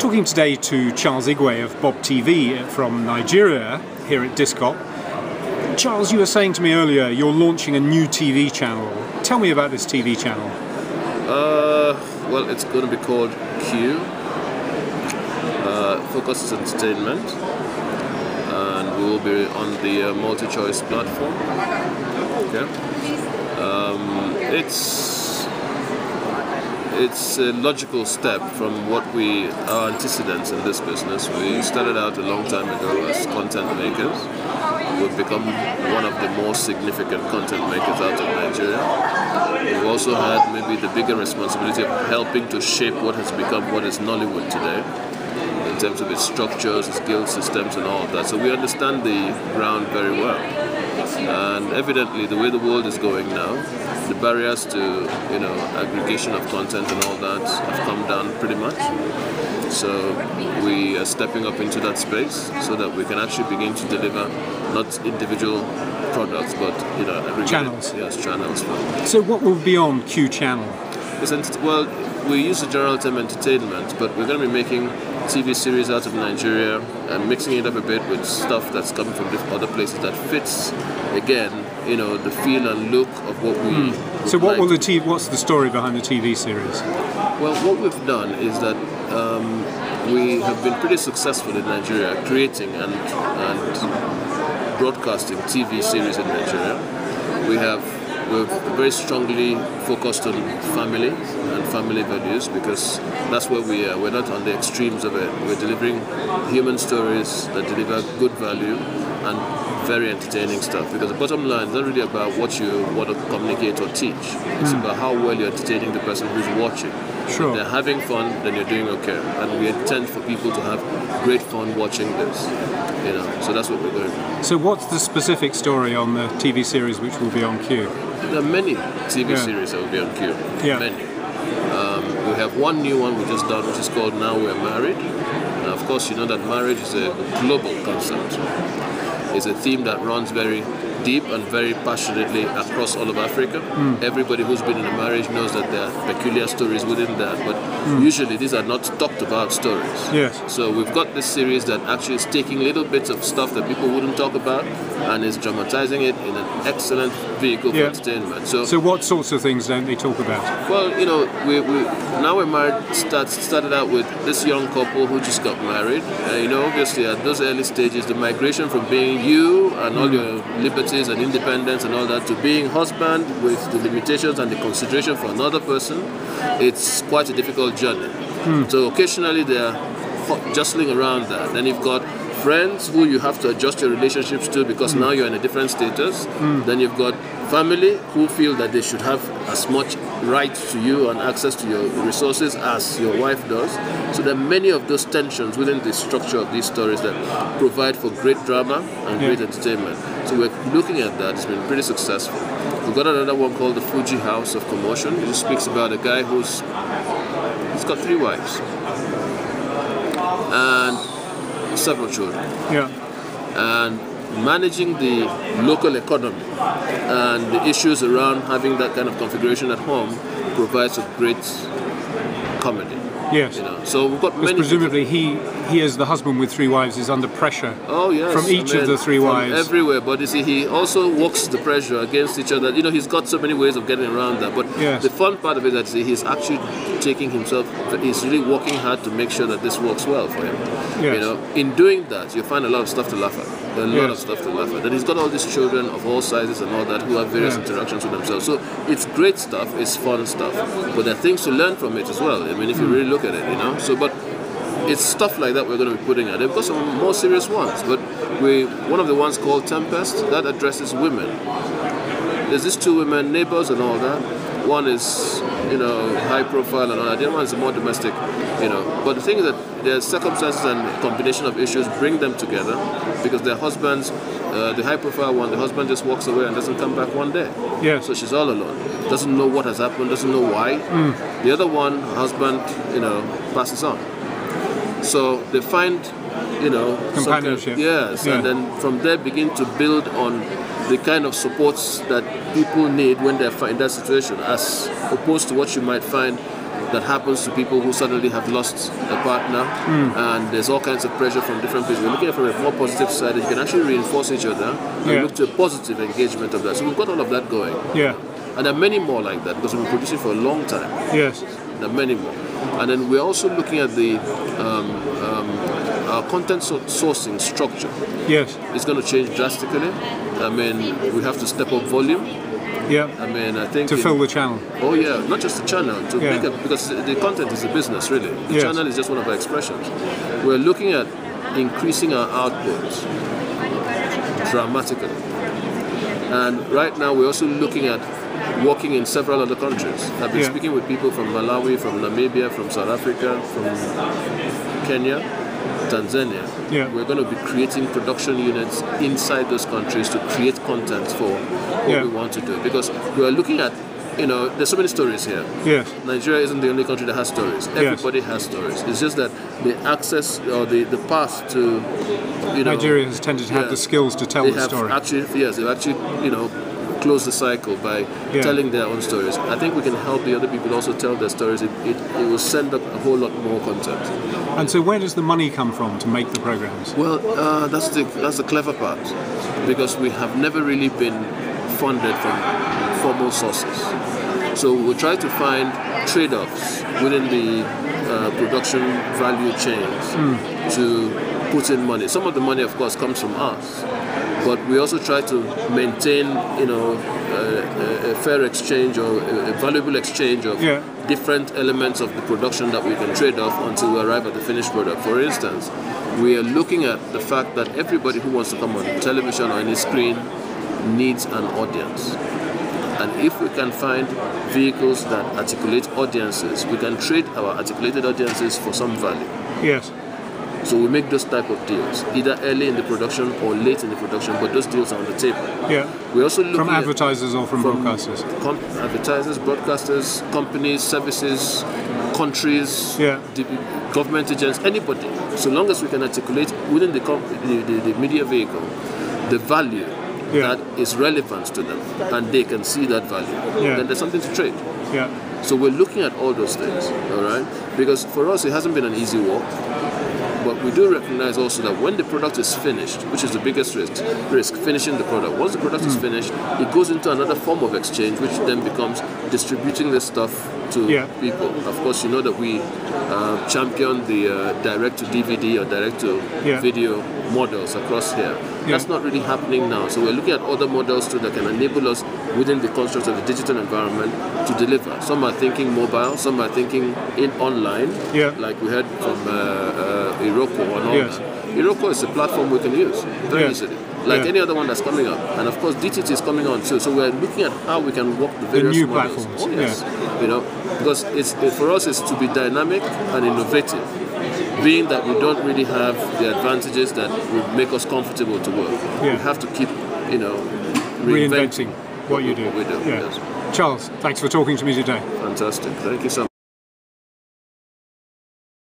Talking today to Charles Igwe of Bob TV from Nigeria here at Discop. Charles, you were saying to me earlier you're launching a new TV channel. Tell me about this TV channel. Well, it's going to be called Q. Focuses entertainment, and we will be on the Multichoice platform. Okay. It's a logical step from what our antecedents in this business. We started out a long time ago as content makers. We've become one of the more significant content makers out of Nigeria. We've also had maybe the bigger responsibility of helping to shape what has become what is Nollywood today, in terms of its structures, its guild systems and all of that. So we understand the ground very well. And evidently the way the world is going now, the barriers to aggregation of content and all that have come down pretty much. So we are stepping up into that space so that we can actually begin to deliver not individual products but channels. Yes, channels. So what will be on Q channel? Well, we use the general term entertainment, but we're going to be making TV series out of Nigeria and mixing it up a bit with stuff that's coming from other places that fits, again, the feel and look of what we. So what will what's the story behind the TV series? Well, what we've done is that we have been pretty successful in Nigeria creating and broadcasting TV series in Nigeria. We're very strongly focused on family and family values, because that's where we are. We're not on the extremes of it. We're delivering human stories that deliver good value and very entertaining stuff, because the bottom line is not really about what you want to communicate or teach. It's about how well you're entertaining the person who's watching. Sure. If they're having fun, then you're doing okay. And we intend for people to have great fun watching this. So that's what we're doing. So what's the specific story on the TV series which will be on Q? There are many TV series that will be on Q. Yeah. Many. We have one new one we just done, which is called Now We're Married. Now, of course, you know that marriage is a global concept. It's a theme that runs very deep and very passionately across all of Africa. Everybody who's been in a marriage knows that there are peculiar stories within that, but usually these are not talked about stories. Yes. So we've got this series that actually is taking little bits of stuff that people wouldn't talk about and is dramatizing it in an excellent vehicle for entertainment. So what sorts of things don't they talk about? Well, we Now We're Married started out with this young couple who just got married. Obviously at those early stages, the migration from being you and all your liberties and independence and all that to being husband with the limitations and the consideration for another person, it's quite a difficult journey. So occasionally they're jostling around that. Then you've got friends who you have to adjust your relationships to because now you're in a different status. Then you've got family who feel that they should have as much right to you and access to your resources as your wife does. So there are many of those tensions within the structure of these stories that provide for great drama and great entertainment. So we're looking at that. It's been pretty successful. We've got another one called the Fuji House of Commotion. It speaks about a guy he's got 3 wives and several children. Yeah. And managing the local economy and the issues around having that kind of configuration at home provides a great comedy. Yes. So we've got many. Presumably he as the husband with 3 wives is under pressure. Oh yes. From each of the 3 wives. Everywhere, but you see, he also works the pressure against each other. He's got so many ways of getting around that. But the fun part of it is that he's actually taking himself. He's really working hard to make sure that this works well for him. Yes. In doing that, you find a lot of stuff to laugh at. A lot of stuff to laugh at. And he's got all these children of all sizes and all that who have various interactions with themselves. So it's great stuff, it's fun stuff. But there are things to learn from it as well. If you really look at it, So, but it's stuff like that we're going to be putting at. They've got some more serious ones, but one of the ones called Tempest, that addresses women. There's these 2 women, neighbors and all that. One is, high profile and all that. The other one is more domestic, But the thing is that their circumstances and combination of issues bring them together because their husbands, the high profile one, the husband just walks away and doesn't come back one day. Yeah. So she's all alone. Doesn't know what has happened, doesn't know why. The other one, husband, passes on. So they find, companionship. And then from there begin to build on the kind of supports that people need when they're in that situation, as opposed to what you might find that happens to people who suddenly have lost a partner, and there's all kinds of pressure from different people. We're looking at it from a more positive side that you can actually reinforce each other and look to a positive engagement of that. So we've got all of that going. Yeah. And there are many more like that because we've been producing for a long time. Yes. There are many more. And then we're also looking at the our content sourcing structure. Yes. It's going to change drastically. I mean, we have to step up volume. Yeah. I mean, I think to fill the channel. Oh yeah, not just the channel. To make because the content is a business, really. The channel is just one of our expressions. We're looking at increasing our output dramatically, and right now we're also looking at working in several other countries. I've been speaking with people from Malawi, from Namibia, from South Africa, from Kenya, Tanzania. Yeah. We're going to be creating production units inside those countries to create content for what we want to do. Because we're looking at, there's so many stories here. Yes. Nigeria isn't the only country that has stories. Everybody has stories. It's just that the access or the path to, Nigeria has tended to have the skills to tell the story. They've actually, close the cycle by telling their own stories. I think we can help the other people also tell their stories. It will send up a whole lot more content. And so where does the money come from to make the programs? Well, that's the clever part, because we have never really been funded from formal sources. So we'll try to find trade-offs within the production value chains to put in money. Some of the money, of course, comes from us. But we also try to maintain, a fair exchange or a valuable exchange of different elements of the production that we can trade off until we arrive at the finished product. For instance, we are looking at the fact that everybody who wants to come on television or any screen needs an audience. And if we can find vehicles that articulate audiences, we can trade our articulated audiences for some value. Yes. So we make those type of deals, either early in the production or late in the production, but those deals are on the table. Yeah. We also look from advertisers or from broadcasters? Advertisers, broadcasters, companies, services, countries, government agents, anybody. So long as we can articulate within the media vehicle the value that is relevant to them, and they can see that value, then there's something to trade. Yeah. So we're looking at all those things, all right? Because for us, it hasn't been an easy walk. But we do recognize also that when the product is finished, which is the biggest risk, finishing the product. Once the product is finished, it goes into another form of exchange, which then becomes distributing the stuff to people. Of course, you know that we champion the direct-to-DVD or direct-to-video models across here. That's not really happening now. So we're looking at other models too that can enable us within the construct of the digital environment to deliver. Some are thinking mobile, some are thinking online, like we heard from Iroko and all that. Iroko is a platform we can use very easily, like any other one that's coming up. And of course, DTT is coming on too. So we're looking at how we can work the various new models. platforms. Oh, yes. Because for us it's to be dynamic and innovative, being that we don't really have the advantages that would make us comfortable to work. We have to keep, reinventing what you do. What we do. Charles, thanks for talking to me today. Fantastic. Thank you so much.